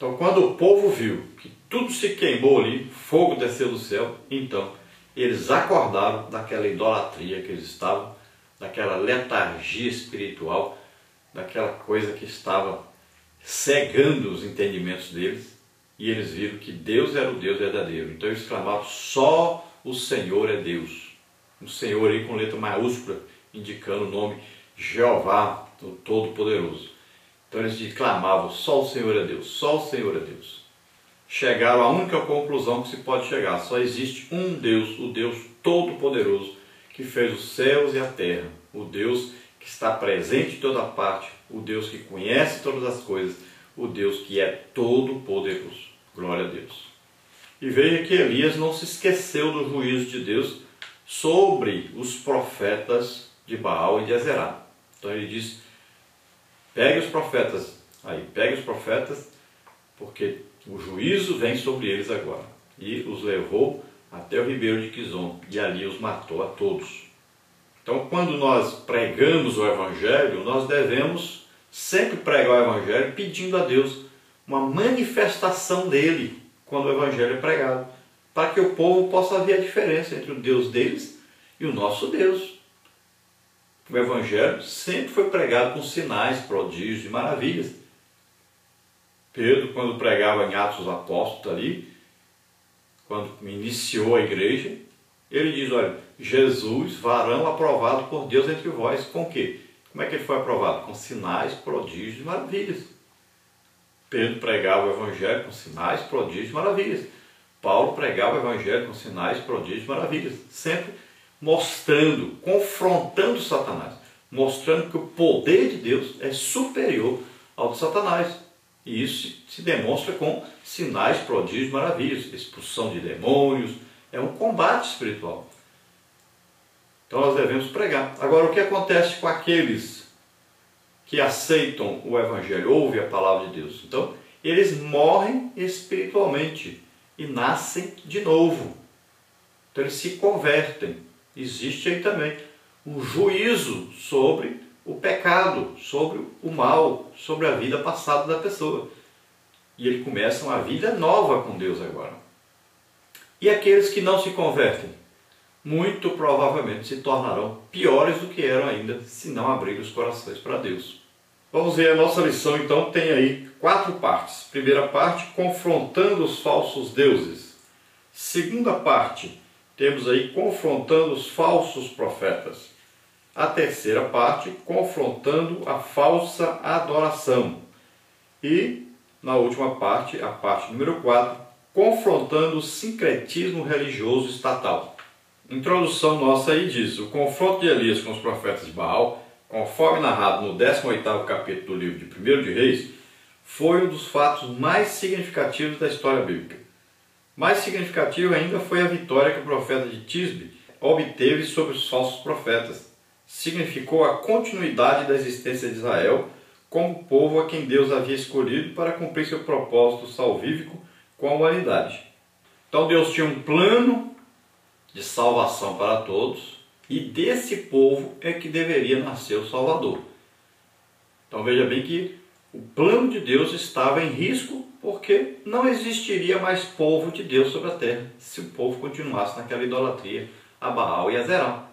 Então, quando o povo viu que tudo se queimou ali, fogo desceu do céu, então eles acordaram daquela idolatria que eles estavam, daquela letargia espiritual, daquela coisa que estava cegando os entendimentos deles, e eles viram que Deus era o Deus verdadeiro. Então eles clamavam: só o Senhor é Deus. O Senhor aí com letra maiúscula, indicando o nome Jeová, o Todo-Poderoso. Então eles clamavam: só o Senhor é Deus, só o Senhor é Deus. Chegaram à única conclusão que se pode chegar: só existe um Deus, o Deus Todo-Poderoso, que fez os céus e a terra, o Deus que está presente em toda parte, o Deus que conhece todas as coisas, o Deus que é todo-poderoso. Glória a Deus. E veja que Elias não se esqueceu do juízo de Deus sobre os profetas de Baal e de Azerá. Então ele diz: pegue os profetas, porque o juízo vem sobre eles agora. E os levou até o ribeiro de Quizon, e ali os matou a todos. Então, quando nós pregamos o Evangelho, nós devemos sempre pregar o Evangelho pedindo a Deus uma manifestação dele quando o Evangelho é pregado, para que o povo possa ver a diferença entre o Deus deles e o nosso Deus. O Evangelho sempre foi pregado com sinais, prodígios e maravilhas. Pedro, quando pregava em Atos dos Apóstolos ali, quando iniciou a igreja, ele diz: olha, Jesus, varão aprovado por Deus entre vós. Com o quê? Como é que ele foi aprovado? Com sinais, prodígios e maravilhas. Pedro pregava o Evangelho com sinais, prodígios e maravilhas. Paulo pregava o Evangelho com sinais, prodígios e maravilhas. Sempre mostrando, confrontando Satanás. Mostrando que o poder de Deus é superior ao de Satanás. E isso se demonstra com sinais, prodígios e maravilhas. Expulsão de demônios. É um combate espiritual. Então nós devemos pregar. Agora, o que acontece com aqueles que aceitam o Evangelho, ouvem a palavra de Deus? Então, eles morrem espiritualmente e nascem de novo. Então, eles se convertem. Existe aí também um juízo sobre o pecado, sobre o mal, sobre a vida passada da pessoa. E ele começa uma vida nova com Deus agora. E aqueles que não se convertem, muito provavelmente se tornarão piores do que eram ainda, se não abrirem os corações para Deus. Vamos ver a nossa lição, então, tem aí 4 partes. Primeira parte, confrontando os falsos deuses. Segunda parte, temos aí confrontando os falsos profetas. A terceira parte, confrontando a falsa adoração. E, na última parte, a parte número 4, confrontando o sincretismo religioso estatal. Introdução nossa aí diz: o confronto de Elias com os profetas de Baal, conforme narrado no 18º capítulo do livro de 1 de Reis, foi um dos fatos mais significativos da história bíblica. Mais significativo ainda foi a vitória que o profeta de Tisbe obteve sobre os falsos profetas. Significou a continuidade da existência de Israel como povo a quem Deus havia escolhido para cumprir seu propósito salvífico com a humanidade. Então Deus tinha um plano de salvação para todos, e desse povo é que deveria nascer o Salvador. Então veja bem que o plano de Deus estava em risco, porque não existiria mais povo de Deus sobre a terra se o povo continuasse naquela idolatria a Baal e a Azerá.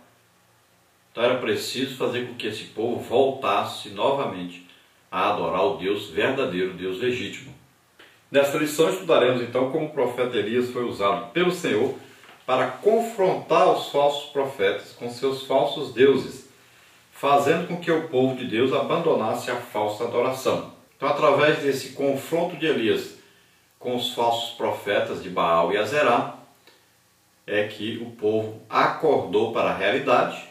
Então era preciso fazer com que esse povo voltasse novamente a adorar o Deus verdadeiro, o Deus legítimo. Nesta lição estudaremos então como o profeta Elias foi usado pelo Senhor para confrontar os falsos profetas com seus falsos deuses, fazendo com que o povo de Deus abandonasse a falsa adoração. Então, através desse confronto de Elias com os falsos profetas de Baal e Azerá, é que o povo acordou para a realidade,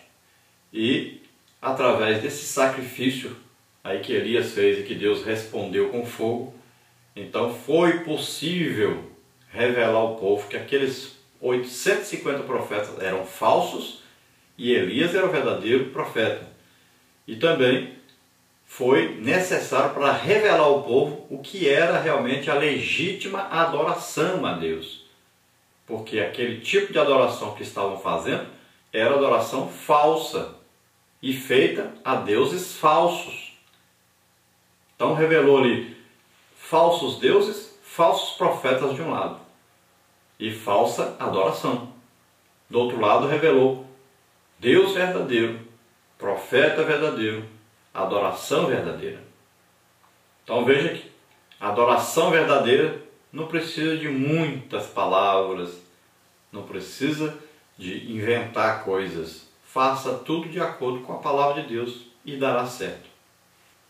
e através desse sacrifício aí que Elias fez e que Deus respondeu com fogo, então foi possível revelar ao povo que aqueles 850 profetas eram falsos e Elias era o verdadeiro profeta. E também foi necessário para revelar ao povo o que era realmente a legítima adoração a Deus. Porque aquele tipo de adoração que estavam fazendo era adoração falsa e feita a deuses falsos. Então revelou ali falsos deuses falsos profetas de um lado e falsa adoração. Do outro lado revelou Deus verdadeiro, profeta verdadeiro, adoração verdadeira. Então veja que a adoração verdadeira não precisa de muitas palavras, não precisa de inventar coisas. Faça tudo de acordo com a palavra de Deus e dará certo.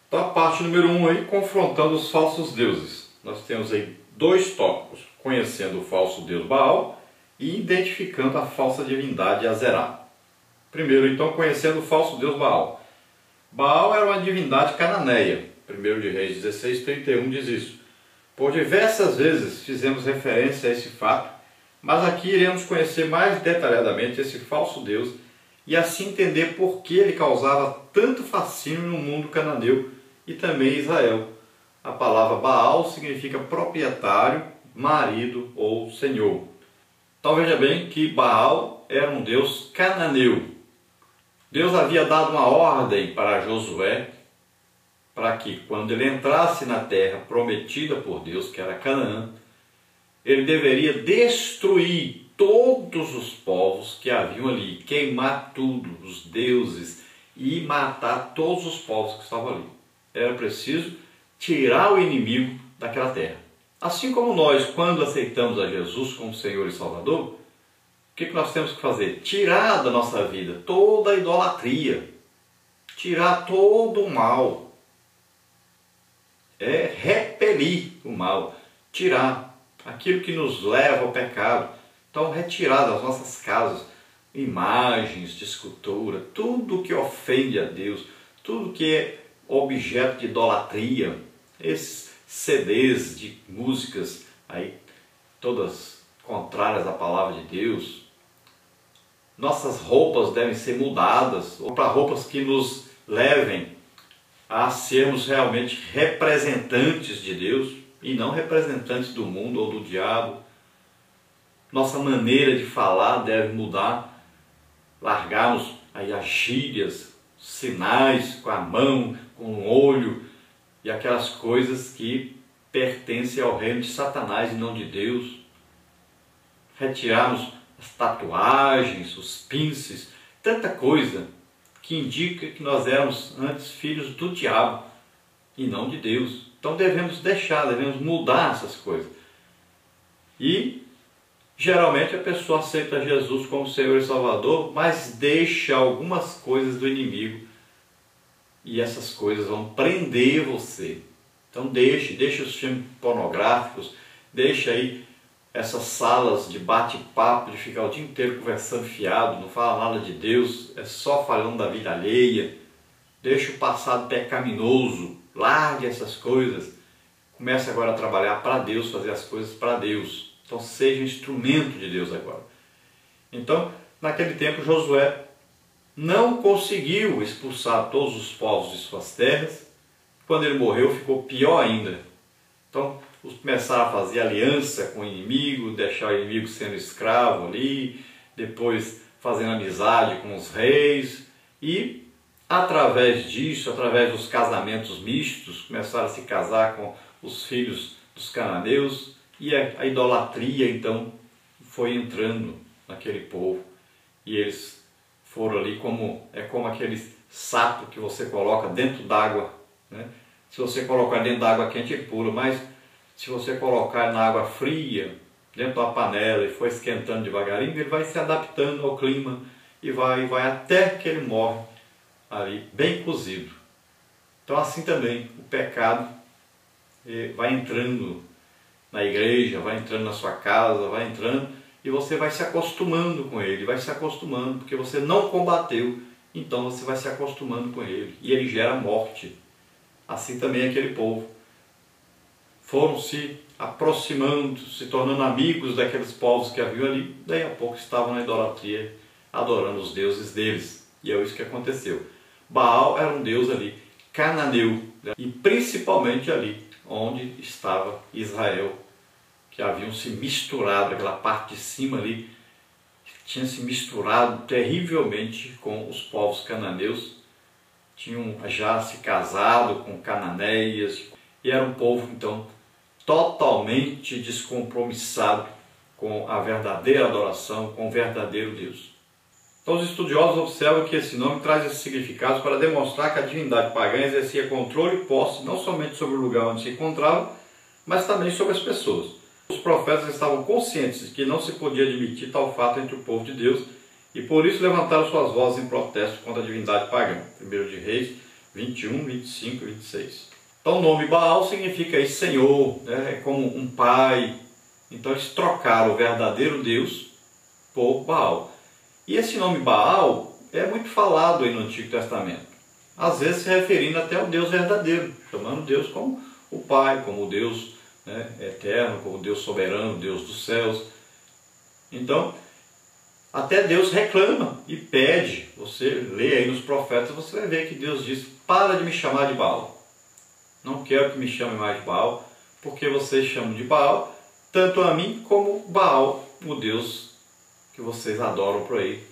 Então a parte número 1 aí, confrontando os falsos deuses. Nós temos aí 2 tópicos, conhecendo o falso deus Baal e identificando a falsa divindade Azerá. Primeiro, então, conhecendo o falso deus Baal. Baal era uma divindade cananeia. 1 de Reis 16:31 diz isso. Por diversas vezes fizemos referência a esse fato, mas aqui iremos conhecer mais detalhadamente esse falso deus e assim entender por que ele causava tanto fascínio no mundo cananeu e também em Israel. A palavra Baal significa proprietário, marido ou senhor. Então veja bem que Baal era um deus cananeu. Deus havia dado uma ordem para Josué para que, quando ele entrasse na terra prometida por Deus, que era Canaã, ele deveria destruir todos os povos que haviam ali, queimar tudo, os deuses, e matar todos os povos que estavam ali. Era preciso tirar o inimigo daquela terra. Assim como nós, quando aceitamos a Jesus como Senhor e Salvador, o que nós temos que fazer? Tirar da nossa vida toda a idolatria, tirar todo o mal, repelir o mal, tirar aquilo que nos leva ao pecado. Então, retirar das nossas casas imagens de escultura, tudo que ofende a Deus, tudo que é objeto de idolatria, esses CDs de músicas aí, todas contrárias à palavra de Deus. Nossas roupas devem ser mudadas para roupas que nos levem a sermos realmente representantes de Deus e não representantes do mundo ou do diabo. Nossa maneira de falar deve mudar, largarmos aí as gírias, sinais com a mão, com o olho e aquelas coisas que pertencem ao reino de Satanás e não de Deus. Retirarmos as tatuagens, os pinces, tanta coisa que indica que nós éramos antes filhos do diabo e não de Deus. Então devemos mudar essas coisas. E geralmente a pessoa aceita Jesus como Senhor e Salvador, mas deixa algumas coisas do inimigo e essas coisas vão prender você. Então deixe os filmes pornográficos, deixa aí essas salas de bate-papo, de ficar o dia inteiro conversando fiado, não fala nada de Deus, é só falando da vida alheia. Deixa o passado pecaminoso, largue essas coisas. Comece agora a trabalhar para Deus, fazer as coisas para Deus. Então seja um instrumento de Deus agora. Então, naquele tempo, Josué não conseguiu expulsar todos os povos de suas terras. Quando ele morreu, ficou pior ainda. Então, começaram a fazer aliança com o inimigo, deixar o inimigo sendo escravo ali, depois fazendo amizade com os reis e, através disso, através dos casamentos mistos, começaram a se casar com os filhos dos cananeus e a idolatria, então, foi entrando naquele povo e eles foram ali como aquele sapo que você coloca dentro d'água, né? Se você colocar dentro da água quente, ele pula, mas se você colocar na água fria, dentro da panela e for esquentando devagarinho, ele vai se adaptando ao clima e vai até que ele morre ali, bem cozido. Então assim também, o pecado vai entrando na igreja, vai entrando na sua casa, vai entrando e você vai se acostumando com ele, vai se acostumando, porque você não combateu, então você vai se acostumando com ele e ele gera morte. Assim também aquele povo. Foram se aproximando, se tornando amigos daqueles povos que haviam ali, daí a pouco estavam na idolatria, adorando os deuses deles. E é isso que aconteceu. Baal era um deus ali, cananeu, e principalmente ali onde estava Israel, que haviam se misturado, aquela parte de cima ali, tinha se misturado terrivelmente com os povos cananeus, tinham já se casado com cananeias, e era um povo então totalmente descompromissado com a verdadeira adoração, com o verdadeiro Deus. Então os estudiosos observam que esse nome traz esse significado para demonstrar que a divindade pagã exercia controle e posse não somente sobre o lugar onde se encontrava, mas também sobre as pessoas. Os profetas estavam conscientes de que não se podia admitir tal fato entre o povo de Deus e por isso levantaram suas vozes em protesto contra a divindade pagã. 1 de Reis 21, 25 e 26. Então o nome Baal significa aí Senhor, né? É como um pai. Então eles trocaram o verdadeiro Deus por Baal. E esse nome Baal é muito falado aí no Antigo Testamento. Às vezes se referindo até ao Deus verdadeiro, chamando Deus como o Pai, como o Deus, né, eterno, como o Deus soberano, Deus dos céus. Então, até Deus reclama e pede. Você lê aí nos profetas, você vai ver que Deus diz: para de me chamar de Baal. Não quero que me chame mais de Baal, porque vocês chamam de Baal tanto a mim como Baal, o Deus que vocês adoram por aí.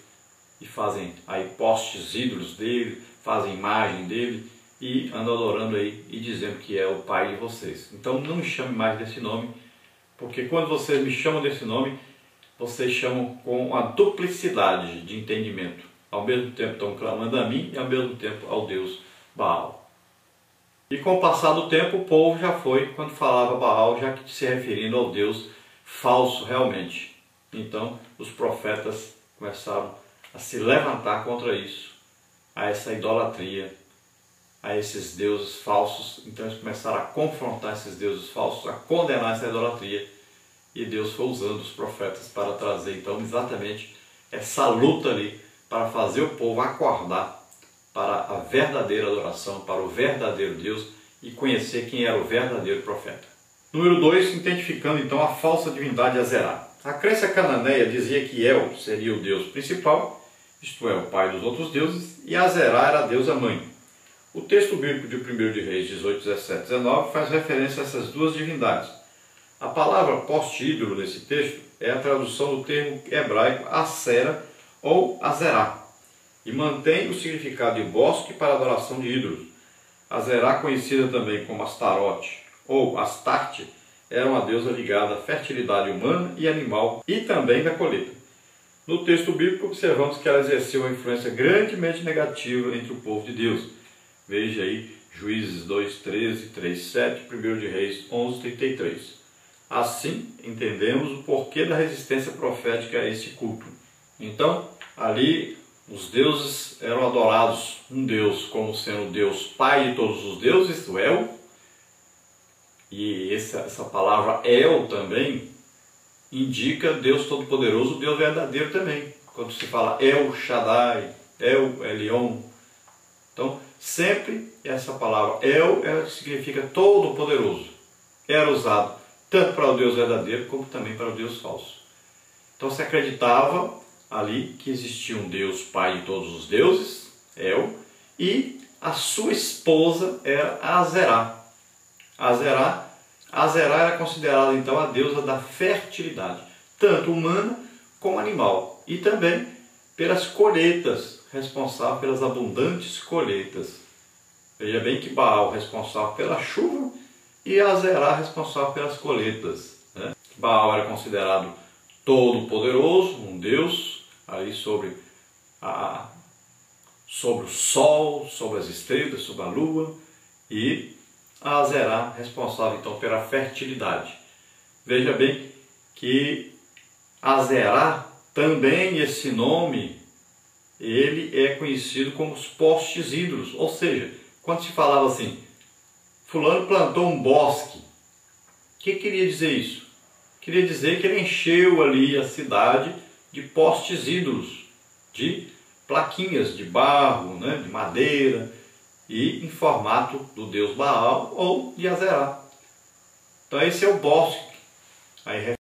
E fazem aí postes ídolos dele, fazem imagem dele e andam adorando aí e dizendo que é o pai de vocês. Então não me chame mais desse nome, porque quando vocês me chamam desse nome, vocês chamam com a duplicidade de entendimento. Ao mesmo tempo estão clamando a mim e ao mesmo tempo ao Deus Baal. E com o passar do tempo, o povo já foi, quando falava Baal, já se referindo ao Deus falso realmente. Então, os profetas começaram a se levantar contra isso, a essa idolatria, a esses deuses falsos. Então, eles começaram a confrontar esses deuses falsos, a condenar essa idolatria. E Deus foi usando os profetas para trazer, então, exatamente essa luta ali, para fazer o povo acordar para a verdadeira adoração, para o verdadeiro Deus e conhecer quem era o verdadeiro profeta. Número 2, identificando então a falsa divindade Azerá. A crença cananeia dizia que El seria o Deus principal, isto é, o pai dos outros deuses, e Azerá era a deusa mãe. O texto bíblico de 1 de Reis 18, 17 e 19 faz referência a essas duas divindades. A palavra poste-ídolo nesse texto é a tradução do termo hebraico Acera ou Azerá, e mantém o significado de bosque para adoração de ídolos. Azerá, conhecida também como Astarote ou Astarte, era uma deusa ligada à fertilidade humana e animal e também da colheita. No texto bíblico observamos que ela exerceu uma influência grandemente negativa entre o povo de Deus. Veja aí Juízes 2:13, 3:7, 1 de Reis 11:33. Assim, entendemos o porquê da resistência profética a esse culto. Então, ali os deuses eram adorados, um Deus como sendo o Deus Pai de todos os deuses, o El. E essa palavra El também indica Deus Todo-Poderoso, o Deus verdadeiro também. Quando se fala El Shaddai, El Elyon. Então, sempre essa palavra El significa Todo-Poderoso. Era usado tanto para o Deus verdadeiro como também para o Deus falso. Então se acreditava ali que existia um Deus Pai de todos os deuses, El, e a sua esposa era Azerá. Azerá era considerada então a deusa da fertilidade, tanto humana como animal, e também pelas colheitas, responsável pelas abundantes colheitas. Veja bem que Baal responsável pela chuva e Azerá responsável pelas colheitas, né? Baal era considerado todo-poderoso, um Deus ali sobre o sol, sobre as estrelas, sobre a lua, e Azerá responsável então pela fertilidade. Veja bem que Azerá também, esse nome, ele é conhecido como os postes ídolos, ou seja, quando se falava assim, fulano plantou um bosque, o que queria dizer isso? Queria dizer que ele encheu ali a cidade de postes ídolos, de plaquinhas de barro, né, de madeira, e em formato do deus Baal ou de Azerá. Então esse é o bosque. Aí